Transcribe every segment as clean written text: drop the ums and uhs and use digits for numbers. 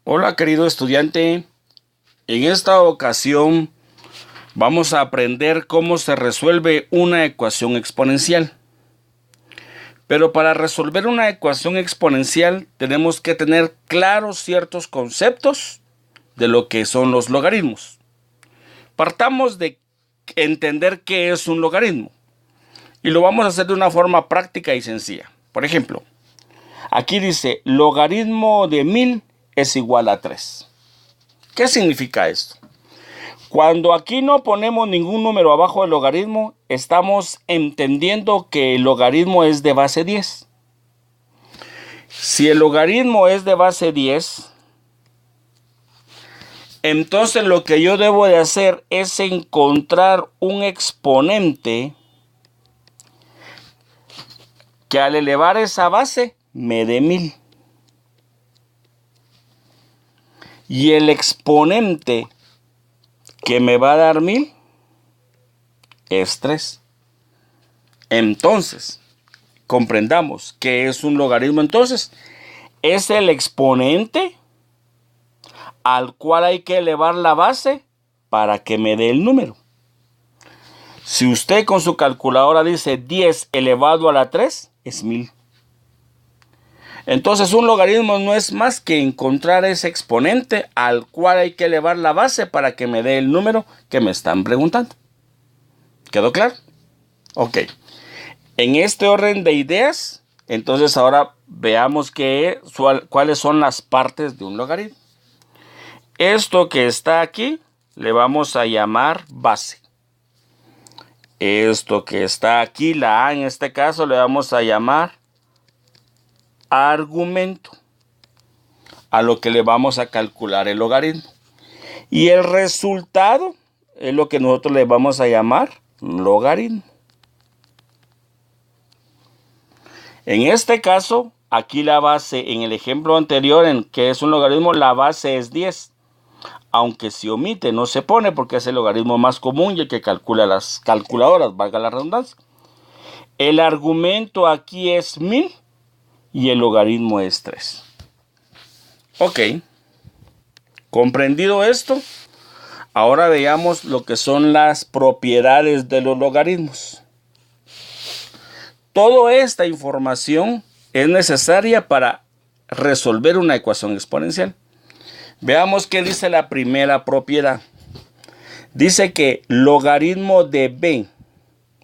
Hola querido estudiante, en esta ocasión vamos a aprender cómo se resuelve una ecuación exponencial. Pero para resolver una ecuación exponencial tenemos que tener claros ciertos conceptos de lo que son los logaritmos. Partamos de entender qué es un logaritmo y lo vamos a hacer de una forma práctica y sencilla. Por ejemplo, aquí dice logaritmo de 1000 es igual a 3. ¿Qué significa esto? Cuando aquí no ponemos ningún número abajo del logaritmo, estamos entendiendo que el logaritmo es de base 10. Si el logaritmo es de base 10, entonces lo que yo debo de hacer es encontrar un exponente que al elevar esa base me dé 1000. Y el exponente que me va a dar 1000 es 3. Entonces, comprendamos que es un logaritmo. Entonces, es el exponente al cual hay que elevar la base para que me dé el número. Si usted con su calculadora dice 10 elevado a la 3, es 1000. Entonces un logaritmo no es más que encontrar ese exponente al cual hay que elevar la base para que me dé el número que me están preguntando. ¿Quedó claro? Ok. En este orden de ideas, entonces ahora veamos cuáles son las partes de un logaritmo. Esto que está aquí le vamos a llamar base. Esto que está aquí, la A en este caso, le vamos a llamar argumento, a lo que le vamos a calcular el logaritmo. Y el resultado es lo que nosotros le vamos a llamar logaritmo. En este caso, aquí la base, en el ejemplo anterior, en que es un logaritmo, la base es 10. Aunque si omite, no se pone porque es el logaritmo más común y el que calcula las calculadoras, valga la redundancia. El argumento aquí es 1000 y el logaritmo es 3. Ok. Comprendido esto, ahora veamos lo que son las propiedades de los logaritmos. Toda esta información es necesaria para resolver una ecuación exponencial. Veamos qué dice la primera propiedad. Dice que logaritmo de b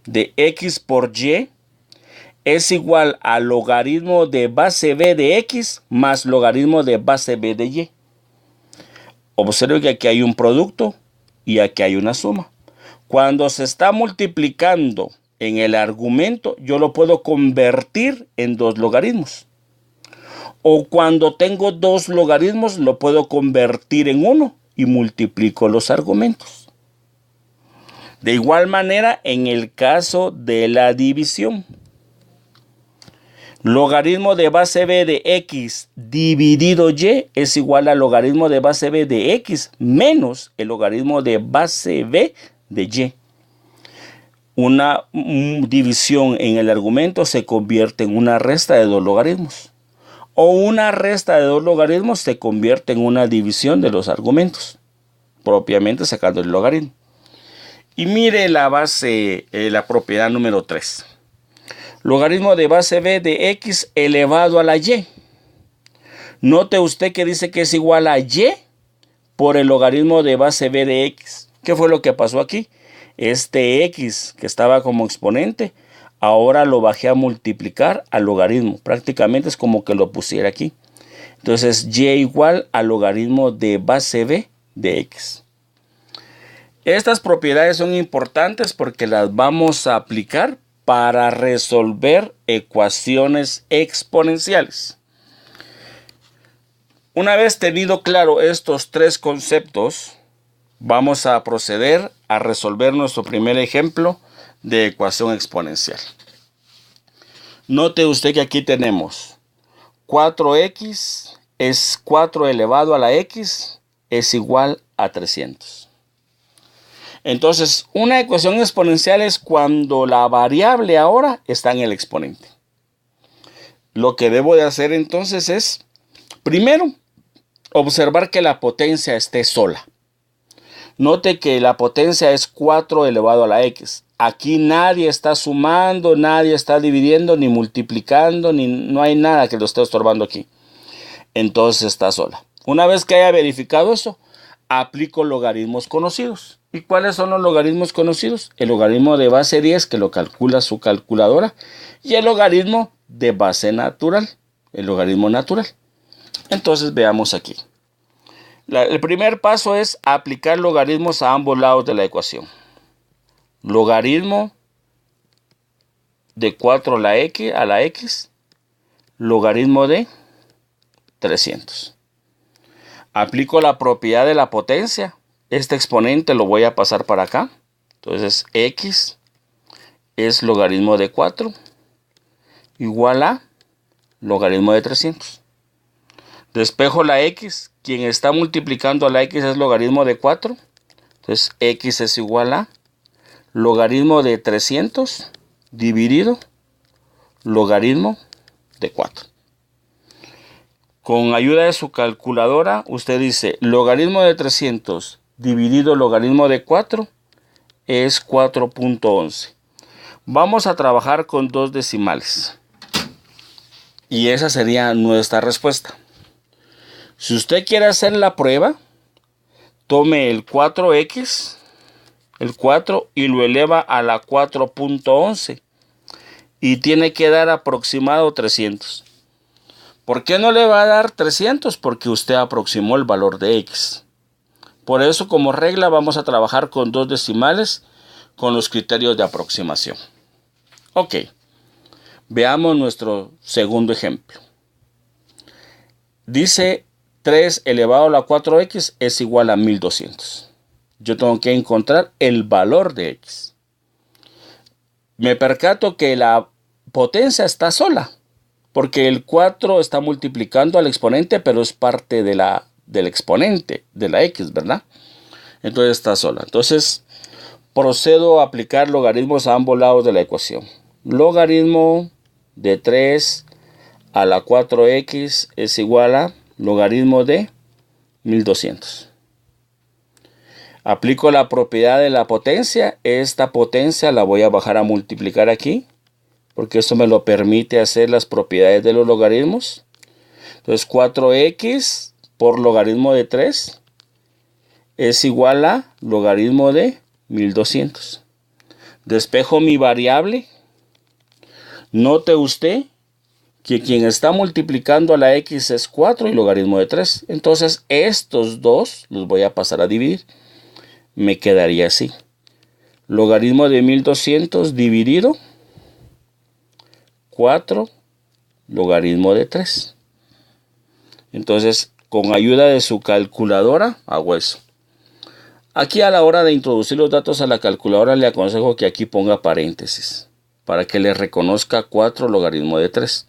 de x por y es igual a logaritmo de base b de x más logaritmo de base b de y. Observe que aquí hay un producto y aquí hay una suma. Cuando se está multiplicando en el argumento, yo lo puedo convertir en dos logaritmos. O cuando tengo dos logaritmos, lo puedo convertir en uno y multiplico los argumentos. De igual manera, en el caso de la división, logaritmo de base b de x dividido y es igual a logaritmo de base b de x menos el logaritmo de base b de y. Una división en el argumento se convierte en una resta de dos logaritmos. O una resta de dos logaritmos se convierte en una división de los argumentos, propiamente sacando el logaritmo. Y mire la base, la propiedad número 3. Logaritmo de base b de x elevado a la y. Note usted que dice que es igual a y por el logaritmo de base b de x. ¿Qué fue lo que pasó aquí? Este x que estaba como exponente, ahora lo bajé a multiplicar al logaritmo. Prácticamente es como que lo pusiera aquí. Entonces y igual al logaritmo de base b de x. Estas propiedades son importantes porque las vamos a aplicar para resolver ecuaciones exponenciales. Una vez tenido claro estos tres conceptos, vamos a proceder a resolver nuestro primer ejemplo de ecuación exponencial. Note usted que aquí tenemos 4x es 4 elevado a la x es igual a 300. Entonces, una ecuación exponencial es cuando la variable ahora está en el exponente. Lo que debo de hacer entonces es, primero, observar que la potencia esté sola. Note que la potencia es 4 elevado a la x. Aquí nadie está sumando, nadie está dividiendo, ni multiplicando, no hay nada que lo esté estorbando aquí. Entonces está sola. Una vez que haya verificado eso, aplico logaritmos conocidos. ¿Y cuáles son los logaritmos conocidos? El logaritmo de base 10, que lo calcula su calculadora, y el logaritmo de base natural, el logaritmo natural. Entonces veamos aquí. El primer paso es aplicar logaritmos a ambos lados de la ecuación. Logaritmo de 4 a la x, logaritmo de 300. Aplico la propiedad de la potencia. Este exponente lo voy a pasar para acá. Entonces x es logaritmo de 4 igual a logaritmo de 300. Despejo la x. Quien está multiplicando a la x es logaritmo de 4. Entonces x es igual a logaritmo de 300 dividido logaritmo de 4. Con ayuda de su calculadora, usted dice logaritmo de 300 dividido logaritmo de 4 es 4.11. Vamos a trabajar con 2 decimales. Y esa sería nuestra respuesta. Si usted quiere hacer la prueba, tome el 4x, el 4, y lo eleva a la 4.11. Y tiene que dar aproximado 300. ¿Por qué no le va a dar 300? Porque usted aproximó el valor de x. Por eso, como regla, vamos a trabajar con 2 decimales con los criterios de aproximación. Ok. Veamos nuestro segundo ejemplo. Dice 3 elevado a la 4x es igual a 1200. Yo tengo que encontrar el valor de x. Me percato que la potencia está sola, porque el 4 está multiplicando al exponente, pero es parte del exponente de la x, ¿verdad? Entonces está sola. Entonces procedo a aplicar logaritmos a ambos lados de la ecuación. Logaritmo de 3 a la 4x es igual a logaritmo de 1200. Aplico la propiedad de la potencia. Esta potencia la voy a bajar a multiplicar aquí, porque eso me lo permite hacer las propiedades de los logaritmos. Entonces 4x por logaritmo de 3 es igual a logaritmo de 1200. Despejo mi variable. Note usted que quien está multiplicando a la x es 4 y logaritmo de 3. Entonces estos dos los voy a pasar a dividir. Me quedaría así. Logaritmo de 1200 dividido 4 logaritmo de 3. Entonces, con ayuda de su calculadora, hago eso. Aquí, a la hora de introducir los datos a la calculadora, le aconsejo que aquí ponga paréntesis para que le reconozca 4 logaritmo de 3.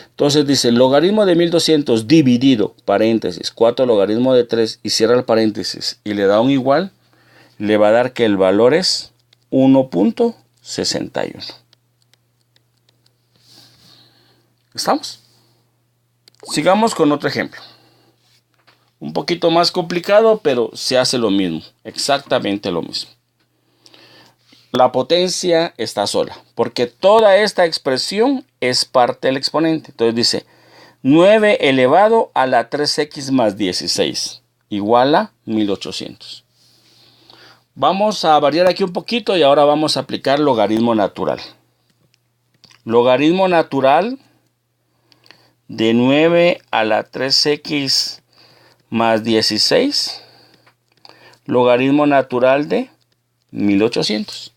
Entonces dice logaritmo de 1200 dividido, paréntesis, 4 logaritmo de 3, y cierra el paréntesis y le da un igual, le va a dar que el valor es 1.61. ¿Estamos? Sigamos con otro ejemplo. Un poquito más complicado, pero se hace lo mismo, exactamente lo mismo. La potencia está sola, porque toda esta expresión es parte del exponente. Entonces dice 9 elevado a la 3x más 16 igual a 1800. Vamos a variar aquí un poquito y ahora vamos a aplicar logaritmo natural. Logaritmo natural de 9 a la 3x más 16, logaritmo natural de 1800.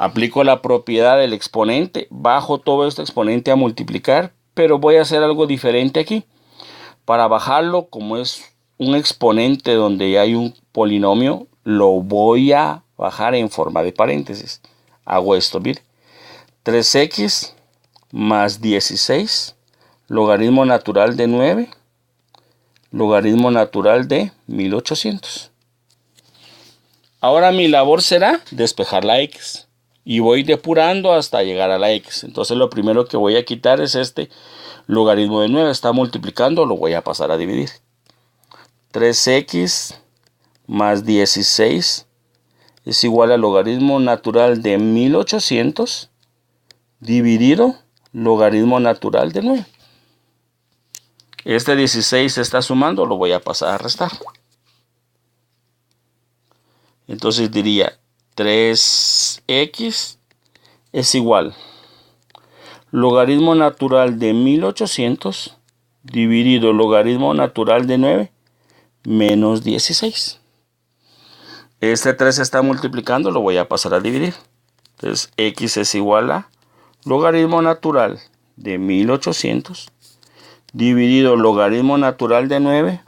Aplico la propiedad del exponente, bajo todo este exponente a multiplicar, pero voy a hacer algo diferente aquí. Para bajarlo, como es un exponente donde hay un polinomio, lo voy a bajar en forma de paréntesis. Hago esto, mire. 3x más 16, logaritmo natural de 9, logaritmo natural de 1800. Ahora mi labor será despejar la x. y voy depurando hasta llegar a la x. Entonces lo primero que voy a quitar es este logaritmo de 9. Está multiplicando, lo voy a pasar a dividir. 3x más 16 es igual al logaritmo natural de 1800 dividido logaritmo natural de 9. Este 16 se está sumando, lo voy a pasar a restar. Entonces diría 3x es igual logaritmo natural de 1800 dividido logaritmo natural de 9 menos 16. Este 3 se está multiplicando, lo voy a pasar a dividir. Entonces x es igual a logaritmo natural de 1800 dividido logaritmo natural de 9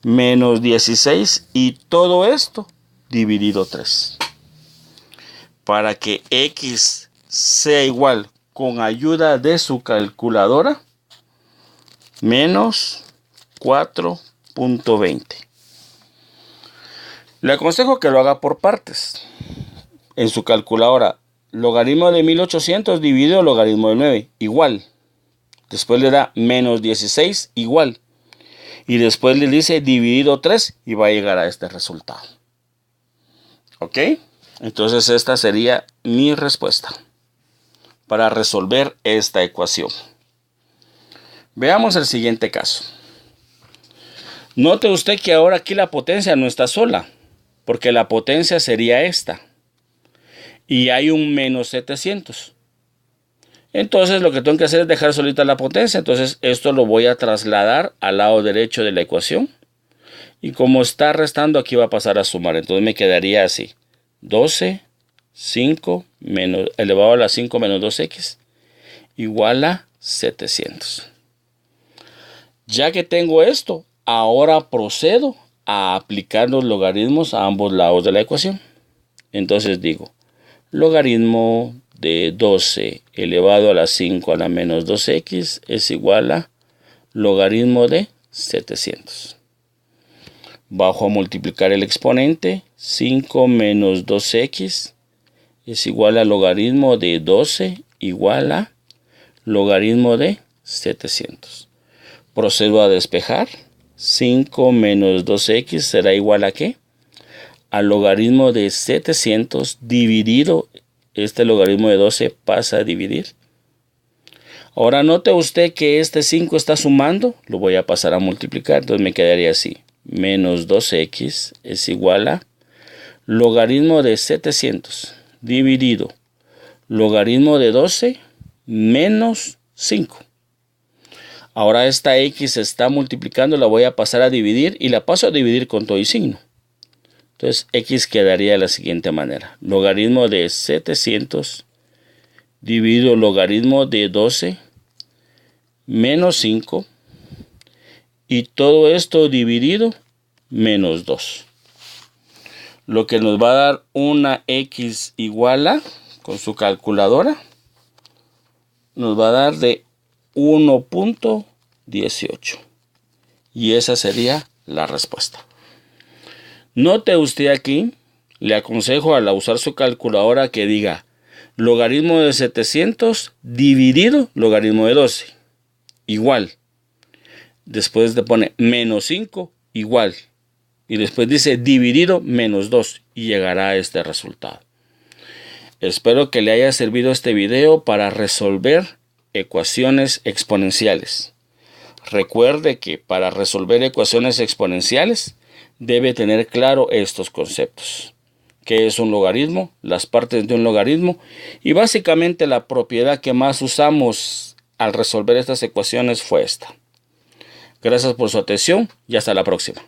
menos 16 y todo esto dividido 3. Para que x sea igual, con ayuda de su calculadora, menos 4.20. Le aconsejo que lo haga por partes. En su calculadora, logaritmo de 1800 dividido logaritmo de 9, igual. Después le da menos 16, igual. Y después le dice dividido 3 y va a llegar a este resultado. ¿Ok? Entonces esta sería mi respuesta para resolver esta ecuación. Veamos el siguiente caso. Note usted que ahora aquí la potencia no está sola, porque la potencia sería esta. Y hay un menos 700. Entonces lo que tengo que hacer es dejar solita la potencia. Entonces esto lo voy a trasladar al lado derecho de la ecuación. Y como está restando, aquí va a pasar a sumar. Entonces me quedaría así. 12, 5 menos, elevado a la 5 menos 2x igual a 700. Ya que tengo esto, ahora procedo a aplicar los logaritmos a ambos lados de la ecuación. Entonces digo, logaritmo de 12 elevado a la 5 a la menos 2x es igual a logaritmo de 700. Bajo a multiplicar el exponente, 5 menos 2x es igual a logaritmo de 12 igual a logaritmo de 700. Procedo a despejar. 5 menos 2x será igual a ¿qué? Al logaritmo de 700 dividido, este logaritmo de 12 pasa a dividir. Ahora note usted que este 5 está sumando, lo voy a pasar a multiplicar, entonces me quedaría así. Menos 2x es igual a logaritmo de 700 dividido logaritmo de 12 menos 5. Ahora esta x se está multiplicando, la voy a pasar a dividir y la paso a dividir con todo y signo. Entonces x quedaría de la siguiente manera. Logaritmo de 700 dividido logaritmo de 12 menos 5. Y todo esto dividido menos 2. Lo que nos va a dar una x igual a, con su calculadora, nos va a dar de 1.18. Y esa sería la respuesta. Note usted aquí, le aconsejo al usar su calculadora que diga logaritmo de 700 dividido logaritmo de 12. Igual. Después le pone menos 5 igual. Y después dice dividido menos 2 y llegará a este resultado. Espero que le haya servido este video para resolver ecuaciones exponenciales. Recuerde que para resolver ecuaciones exponenciales debe tener claro estos conceptos. ¿Qué es un logaritmo? Las partes de un logaritmo y básicamente la propiedad que más usamos al resolver estas ecuaciones fue esta. Gracias por su atención y hasta la próxima.